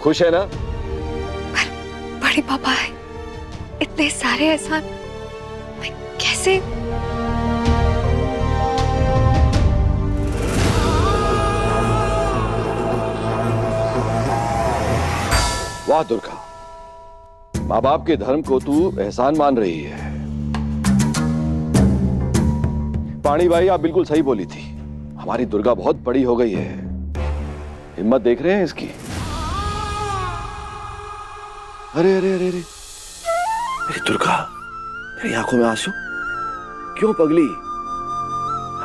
खुश है ना? बड़े पापा है, इतने सारे एहसान मैं कैसे? वाह दुर्गा, माँ बाप के धर्म को तू एहसान मान रही है। पानी भाई आप बिल्कुल सही बोली थी, हमारी दुर्गा बहुत बड़ी हो गई है। हिम्मत देख रहे हैं इसकी? अरे अरे अरे अरे, मेरी दुर्गा, तेरी आंखों में आंसू क्यों पगली?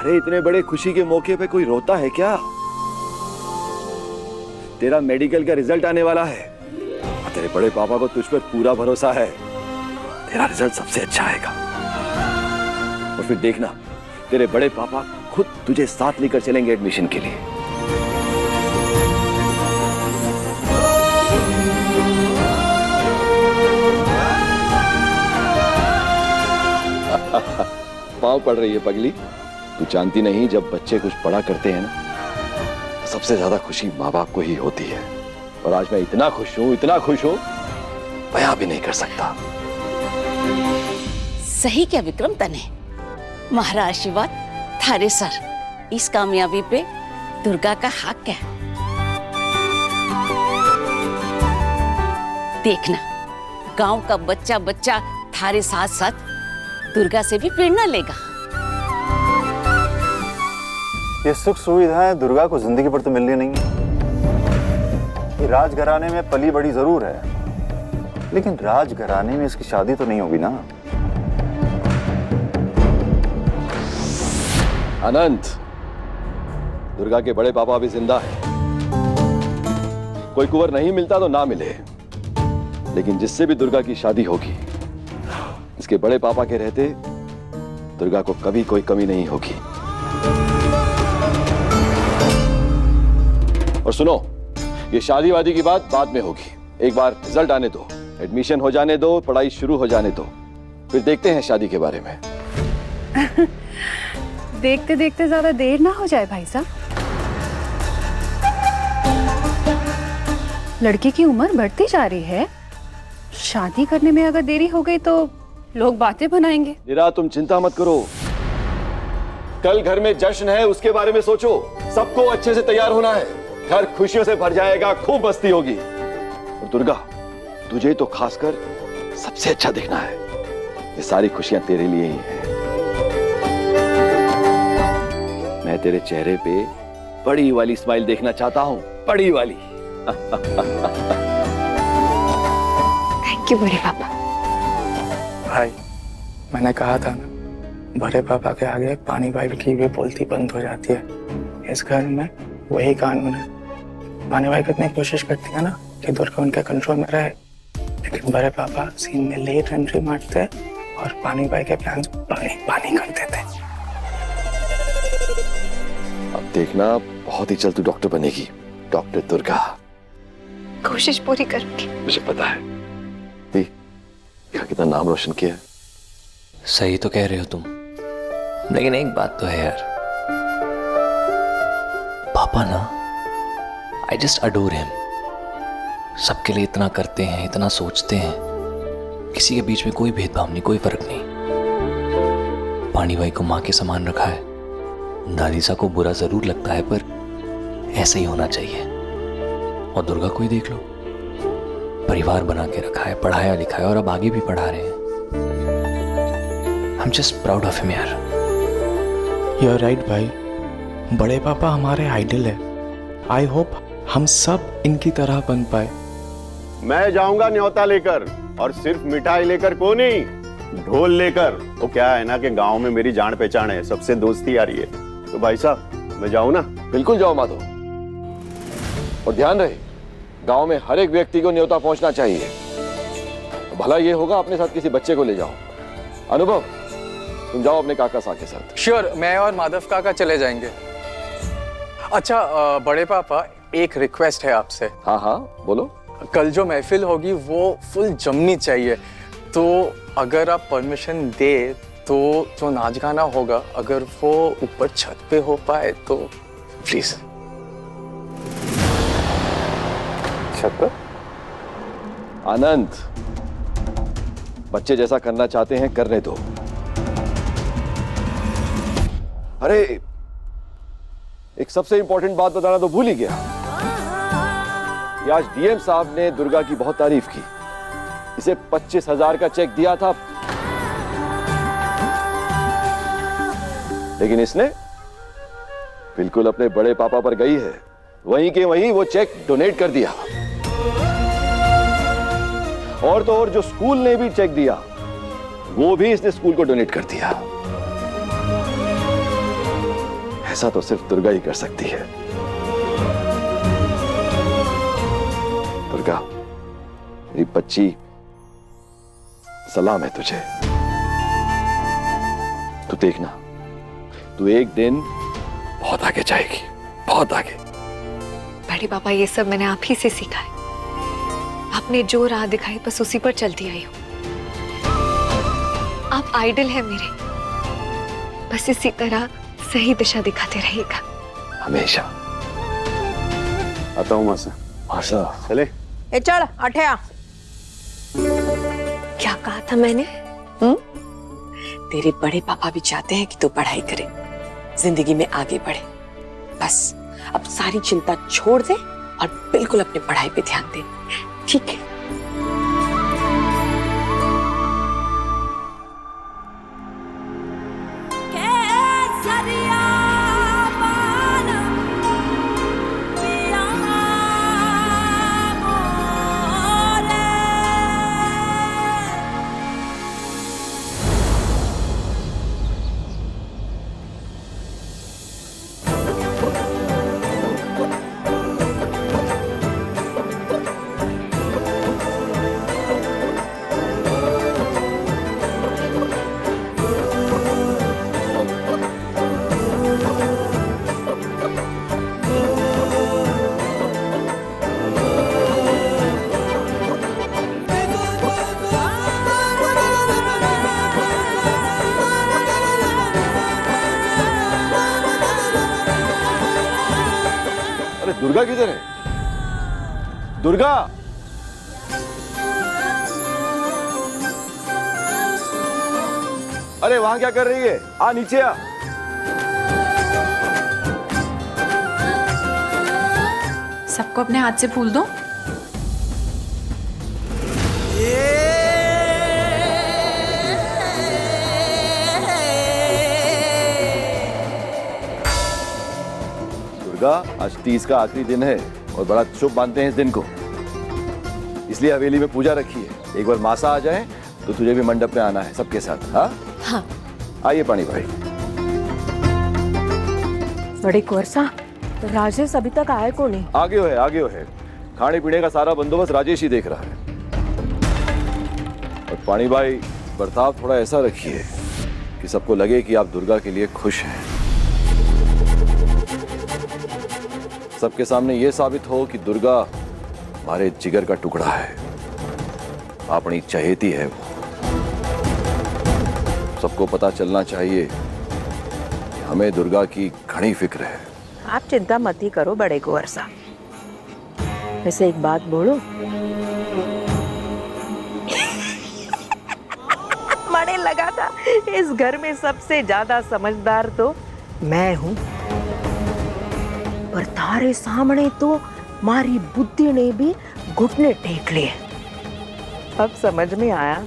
अरे इतने बड़े खुशी के मौके पे कोई रोता है क्या? तेरा मेडिकल का रिजल्ट आने वाला है, तेरे बड़े पापा को तुझ पर पूरा भरोसा है। तेरा रिजल्ट सबसे अच्छा आएगा और फिर देखना, तेरे बड़े पापा खुद तुझे साथ लेकर चलेंगे एडमिशन के लिए। पाँव पड़ रही है पगली। तू जानती नहीं, जब बच्चे कुछ बड़ा करते हैं ना, सबसे ज्यादा खुशी माँ बाप को ही होती है। और आज मैं इतना खुश हूं, बयां भी नहीं कर सकता। सही क्या विक्रम तने? महाराज आशीर्वाद थारे सर। इस कामयाबी पे दुर्गा का हक है। देखना, गांव का बच्चा बच्चा थारे साथ साथ दुर्गा से भी प्रेरणा लेगा। ये सुख सुविधाएं दुर्गा को जिंदगी भर तो मिलनी नहीं है। ये राजघराने में पली बड़ी जरूर है, लेकिन राजघराने में इसकी शादी तो नहीं होगी ना। अनंत, दुर्गा के बड़े पापा अभी जिंदा है। कोई कुंवर नहीं मिलता तो ना मिले, लेकिन जिससे भी दुर्गा की शादी होगी, इसके बड़े पापा के रहते दुर्गा को कभी कोई कमी नहीं होगी। और सुनो, ये शादी वादी की बात बाद में होगी। एक बार रिजल्ट आने दो, एडमिशन हो जाने दो, पढ़ाई शुरू हो जाने दो, फिर देखते हैं शादी के बारे में। देखते देखते ज्यादा देर ना हो जाए भाई साहब। लड़की की उम्र बढ़ती जा रही है, शादी करने में अगर देरी हो गई तो लोग बातें बनाएंगे। नीरा, तुम चिंता मत करो, कल घर में जश्न है, उसके बारे में सोचो। सबको अच्छे से तैयार होना है, घर खुशियों से भर जाएगा, खूब मस्ती होगी। और दुर्गा, तुझे तो खासकर सबसे अच्छा दिखना है। ये सारी खुशियां तेरे लिए ही हैं। मैं तेरे चेहरे पे बड़ी वाली स्माइल देखना चाहता हूं, बड़ी वाली। थैंक यू बड़े पापा। भाई, मैंने कहा था ना, बड़े पापा के आगे पानी भाई की भी बोलती बंद हो जाती है। इस घर में वही कानून है। पानी भाई कितनी कोशिश करती है ना कि दुर्गा उनके कंट्रोल में रहे, लेकिन बड़े पापा सीन में लेट एंट्री मारते और पानी भाई के प्लान पानी पानी कर देते। अब देखना, बहुत ही जल्द तू डॉक्टर बनेगी, डॉक्टर दुर्गा। कोशिश पूरी करूंगी। मुझे पता है, कितना नाम रोशन किया है। सही तो कह रहे हो तुम, लेकिन एक बात तो है यार, पापा ना, आई जस्ट अडोर हिम। सबके लिए इतना करते हैं, इतना सोचते हैं, किसी के बीच में कोई भेदभाव नहीं, कोई फर्क नहीं। पानी भाई को माँ के समान रखा है। दादी सा को बुरा जरूर लगता है, पर ऐसा ही होना चाहिए। और दुर्गा को ही देख लो, परिवार बना के रखा है, पढ़ाया लिखाया और अब आगे भी पढ़ा रहे हैं। I'm just proud of him यार। You're right भाई, बड़े पापा हमारे आइडल है। आई होप हम सब इनकी तरह बन पाए। मैं जाऊंगा न्योता लेकर, और सिर्फ मिठाई लेकर को नहीं, ढोल लेकर। वो क्या है ना कि गांव में मेरी जान पहचान है, सबसे दोस्ती आ रही है। तो भाई साहब, मैं जाऊं ना? बिल्कुल जाओ माधो, और ध्यान रहे, गांव में हर एक व्यक्ति को न्योता पहुंचना चाहिए। भला ये होगा अपने साथ किसी बच्चे को ले जाओ। अनुभव, तुम जाओ अपने काका साहब के साथ। श्योर, मैं और माधव काका चले जाएंगे। अच्छा बड़े पापा, एक रिक्वेस्ट है आपसे। हाँ हाँ बोलो। कल जो महफिल होगी वो फुल जमनी चाहिए, तो अगर आप परमिशन दे तो जो नाच गाना होगा, अगर वो ऊपर छत पे हो पाए तो प्लीज। छत पर? आनंद, बच्चे जैसा करना चाहते हैं करने दो। अरे एक सबसे इंपॉर्टेंट बात बताना तो भूल ही गया। ये आज डीएम साहब ने दुर्गा की बहुत तारीफ की। इसे 25,000 का चेक दिया था, लेकिन इसने बिल्कुल अपने बड़े पापा पर गई है, वहीं के वहीं वो चेक डोनेट कर दिया। और तो और जो स्कूल ने भी चेक दिया वो भी इसने स्कूल को डोनेट कर दिया। ऐसा तो सिर्फ दुर्गा ही कर सकती है। दुर्गा, मेरी बच्ची, सलाम है तुझे। तू देखना, तू एक दिन बहुत आगे जाएगी, बहुत आगे। बड़े पापा, ये सब मैंने आप ही से सीखा है। आपने जो राह दिखाई बस उसी पर चलती आई हूं। आप आइडल हैं मेरे, बस इसी तरह सही दिशा दिखाते रहिएगा हमेशा। आता हूँ मासा। मासा चले। ए चल अठया। क्या कहा था मैंने? तेरे बड़े पापा भी चाहते हैं कि तू पढ़ाई करे, जिंदगी में आगे बढ़े। बस अब सारी चिंता छोड़ दे और बिल्कुल अपनी पढ़ाई पे ध्यान दे, ठीक है? दुर्गा किधर है? दुर्गा! अरे वहां क्या कर रही है? आ नीचे आ। सबको अपने हाथ से फूल दो। आज 30 का आखिरी दिन है और बड़ा शुभ मानते हैं इस दिन को, इसलिए हवेली में पूजा रखी है। एक बार मासा आ जाए तो तुझे भी मंडप में आना है सबके साथ। हाँ, आइए पानी भाई। बड़ी कुंवर, राजेश अभी तक आए को नहीं? आगे है। खाने पीने का सारा बंदोबस्त राजेश ही देख रहा है। और पानी भाई, बर्ताव थोड़ा ऐसा रखिए कि सबको लगे कि आप दुर्गा के लिए खुश हैं। सबके सामने यह साबित हो कि दुर्गा हमारे जिगर का टुकड़ा है, अपनी चहेती है वो। सबको पता चलना चाहिए कि हमें दुर्गा की घनी फिक्र है। आप चिंता मत ही करो बड़े कुंवर साहब। वैसे एक बात बोलूं? मने लगा था इस घर में सबसे ज्यादा समझदार तो मैं हूं, पर तारे सामने तो मारी बुद्धि ने भी घुटने टेक लिए। अब समझ में आया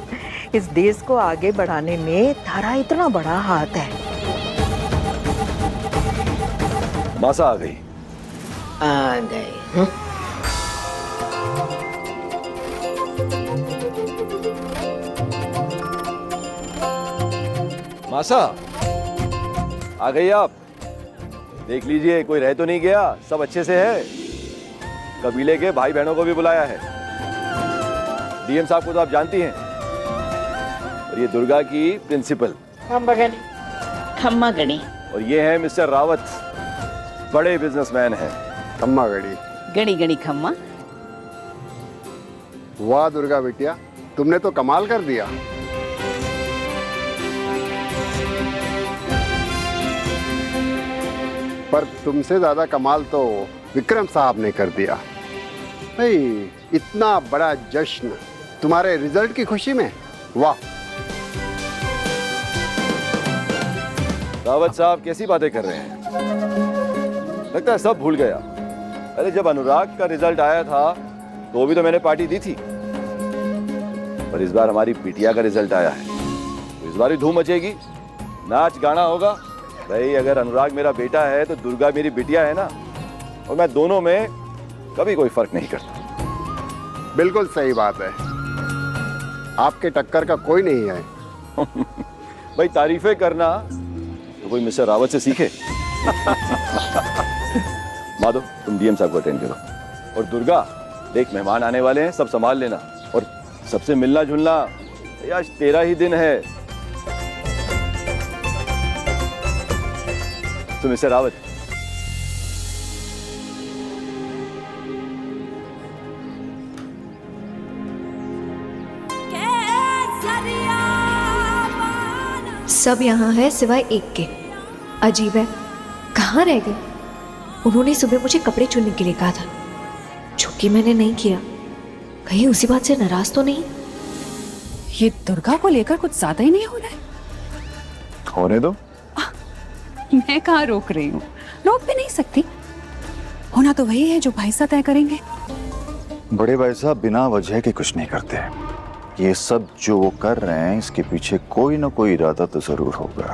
इस देश को आगे बढ़ाने में तारा इतना बड़ा हाथ है। मासा आ गई। आ गई। मासा आ गई आप। देख लीजिए कोई रह तो नहीं गया, सब अच्छे से है। कबीले के भाई बहनों को भी बुलाया है। डीएम साहब को तो आप जानती हैं, और ये दुर्गा की प्रिंसिपल खम्मा गणी। और ये है मिस्टर रावत, बड़े बिजनेसमैन हैं। खम्मा गड़ी। गणी गणी खम्मा। वाह दुर्गा बिटिया, तुमने तो कमाल कर दिया। पर तुमसे ज्यादा कमाल तो विक्रम साहब ने कर दिया। भाई इतना बड़ा जश्न तुम्हारे रिजल्ट की खुशी में, वाह। रावत साहब कैसी बातें कर रहे हैं? लगता है सब भूल गया। अरे जब अनुराग का रिजल्ट आया था तो भी तो मैंने पार्टी दी थी, पर इस बार हमारी बिटिया का रिजल्ट आया है तो इस बार भी धूम मचेगी, नाच गाना होगा। भाई अगर अनुराग मेरा बेटा है तो दुर्गा मेरी बिटिया है ना, और मैं दोनों में कभी कोई फर्क नहीं करता। बिल्कुल सही बात है, आपके टक्कर का कोई नहीं है। भाई तारीफें करना तो कोई मिस्टर रावत से सीखे। माधव तुम डीएम साहब को अटेंड करो, और दुर्गा देख मेहमान आने वाले हैं, सब संभाल लेना, और सबसे मिलना जुलना। आज तेरा ही दिन है। तो मिस्टर रावत, सब यहाँ है सिवाय एक के। अजीब है, कहाँ रह गए? उन्होंने सुबह मुझे कपड़े चुनने के लिए कहा था, जो कि मैंने नहीं किया। कहीं उसी बात से नाराज तो नहीं? ये दुर्गा को लेकर कुछ ज्यादा ही नहीं हो रहा है? होने दो। मैं कहाँ रोक रही हूँ, रोक भी नहीं सकती। होना तो वही है जो भाई साहब तय करेंगे। बड़े भाई साहब बिना वजह के कुछ नहीं करते। ये सब जो वो कर रहे हैं इसके पीछे कोई ना कोई इरादा तो जरूर होगा।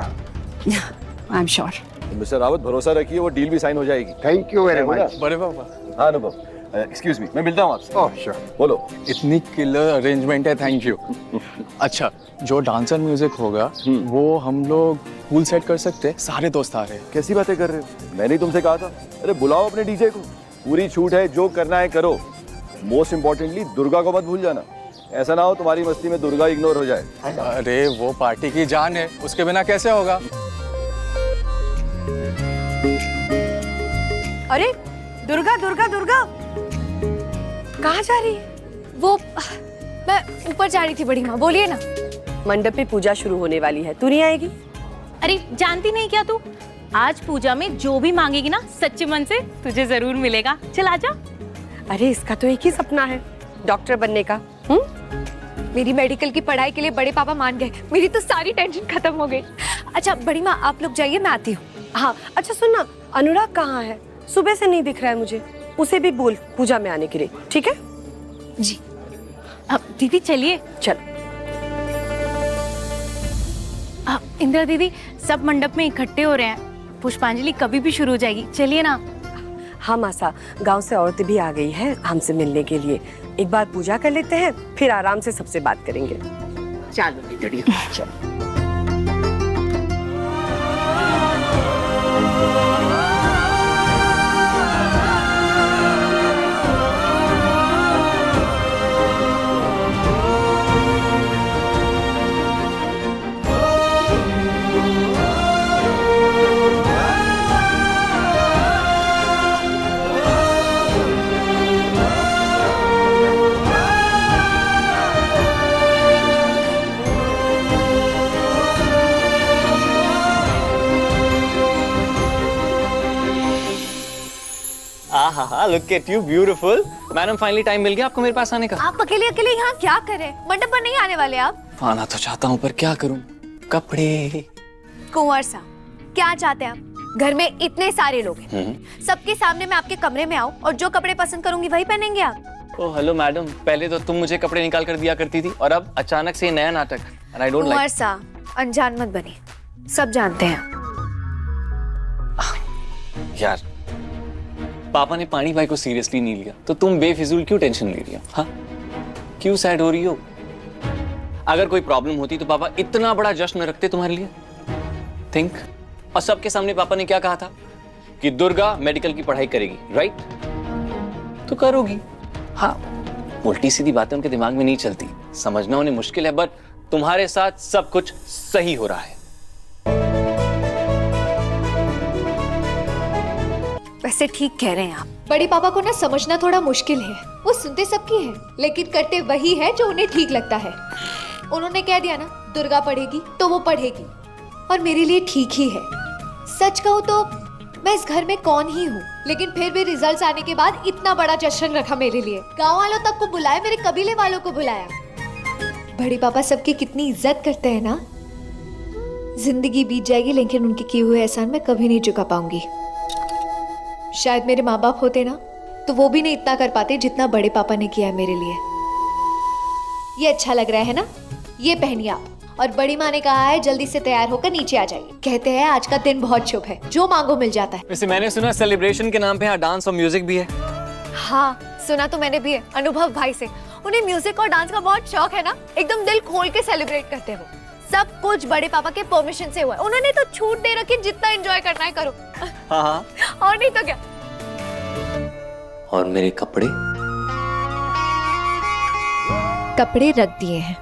I am sure. Mister Rawat भरोसा रखिए, वो डील भी साइन हो जाएगी। Thank you very much. बड़े पापा, हाँ अनुभव, एक्सक्यूज मी, मैं मिलता हूँ आपसे। Oh sure. बोलो। इतनी किलर अरेंजमेंट है, थैंक यू। अच्छा, जो डांस एंड म्यूजिक होगा वो हम लोग पूल सेट कर सकते हैं, सारे दोस्त आ रहे हैं। कैसी बातें कर रहे हो? मैंने ही तुमसे कहा था। अरे बुलाओ अपने डीजे को, पूरी छूट है, जो करना है करो। मोस्ट इम्पोर्टेंटली दुर्गा को मत भूल जाना, ऐसा ना हो तुम्हारी मस्ती में दुर्गा इग्नोर हो जाए। अरे वो पार्टी की जान है, उसके बिना कैसे होगा? अरे दुर्गा दुर्गा दुर्गा कहाँ जा रही है? वो मैं ऊपर जा रही थी बड़ी माँ, बोलिए ना। मंडप पे पूजा शुरू होने वाली है, तू नहीं आएगी? अरे जानती नहीं क्या तू, आज पूजा में जो भी मांगेगी ना सच्चे मन से तुझे जरूर मिलेगा। चल आजा। अरे इसका तो एक ही सपना है, डॉक्टर बनने का। मेरी मेडिकल की पढ़ाई के लिए बड़े पापा मान गए, मेरी तो सारी टेंशन खत्म हो गई। अच्छा बड़ी माँ आप लोग जाइए, मैं आती हूँ। हाँ अच्छा सुन ना, अनुराग कहाँ है? सुबह से नहीं दिख रहा है मुझे, उसे भी बोल पूजा में आने के लिए, ठीक है? जी। अब दीदी चलिए। चल। इंदिरा दीदी सब मंडप में इकट्ठे हो रहे हैं, पुष्पांजलि कभी भी शुरू हो जाएगी, चलिए ना। हाँ मासा, गांव से औरतें भी आ गई हैं हमसे मिलने के लिए। एक बार पूजा कर लेते हैं, फिर आराम से सबसे बात करेंगे। चलो बेटी, चलो। हाँ, look at you beautiful. Madam finally time मिल गया आपको मेरे पास आने का। आप अकेले अकेले यहाँ क्या कर रहे हैं? मंडप पर नहीं आने वाले आप? आना तो चाहता हूँ पर क्या करूँ, कपड़े। कुंवर साहब क्या चाहते हैं आप? घर में इतने सारे लोग हैं, सबके सामने मैं आपके कमरे में आऊँ और जो कपड़े पसंद करूंगी वही पहनेंगे आप? ओह हेलो मैडम, पहले तो तुम मुझे कपड़े निकाल कर दिया करती थी और अब अचानक से नया नाटक। And I don't like. कुंवर साहब अनजान मत बनिए, सब जानते हैं। यार पापा ने पानी भाई को सीरियसली नहीं लिया तो तुम बेफिजूल क्यों टेंशन ले रही हो? हाँ क्यों सैड हो रही हो? अगर कोई प्रॉब्लम होती तो पापा इतना बड़ा जश्न रखते तुम्हारे लिए? थिंक। और सबके सामने पापा ने क्या कहा था कि दुर्गा मेडिकल की पढ़ाई करेगी, राइट? तो करोगी। हाँ उल्टी सीधी बातें उनके दिमाग में नहीं चलती, समझना उन्हें मुश्किल है, बट तुम्हारे साथ सब कुछ सही हो रहा है। वैसे ठीक कह रहे हैं आप। बड़े पापा को ना समझना थोड़ा मुश्किल है, वो सुनते सबकी है लेकिन करते वही है जो उन्हें ठीक लगता है। उन्होंने कह दिया ना दुर्गा पढ़ेगी तो वो पढ़ेगी, और मेरे लिए ठीक ही है। सच कहूँ तो मैं इस घर में कौन ही हूँ, लेकिन फिर भी रिजल्ट्स आने के बाद इतना बड़ा जश्न रखा मेरे लिए। गांव वालों तक को बुलाया, मेरे कबीले वालों को बुलाया। बड़े पापा सबकी कितनी इज्जत करते हैं ना। जिंदगी बीत जाएगी लेकिन उनके किए हुए एहसान मैं कभी नहीं चुका पाऊंगी। शायद मेरे माँ बाप होते ना तो वो भी नहीं इतना कर पाते जितना बड़े पापा ने किया मेरे लिए। ये अच्छा लग रहा है ना, ये पहनिए आप। और बड़ी माँ ने कहा है जल्दी से तैयार होकर नीचे आ जाइए। कहते हैं आज का दिन बहुत शुभ है, जो मांगो मिल जाता है। वैसे मैंने सुना सेलिब्रेशन के नाम पे यहाँ डांस और म्यूजिक भी है। हाँ सुना तो मैंने भी है अनुभव भाई से। उन्हें म्यूजिक और डांस का बहुत शौक है ना, एकदम दिल खोल के सेलिब्रेट करते हैं वो। सब कुछ बड़े पापा के परमिशन से हुआ है। उन्होंने तो छूट दे रखी, जितना एंजॉय करना है करो। हाँ। और नहीं तो क्या। और मेरे कपड़े? कपड़े रख दिए हैं,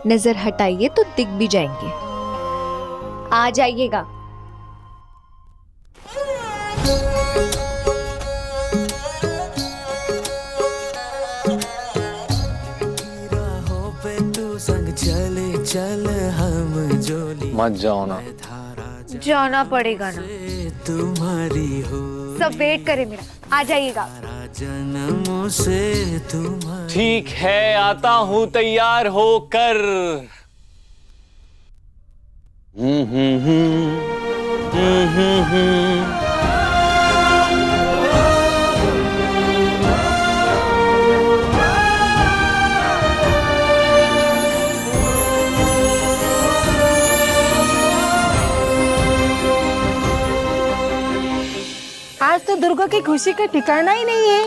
नजर हटाइए तो दिख भी जाएंगे। आ जाइएगा। मत जाओ ना। जाना पड़ेगा ना, तुम्हारी हो सब वेट करे मेरा। आ जाइएगा। जन्मों से तुम्हारी। ठीक है, आता हूँ तैयार होकर। आज तो दुर्गा की खुशी का ठिकाना ही नहीं है।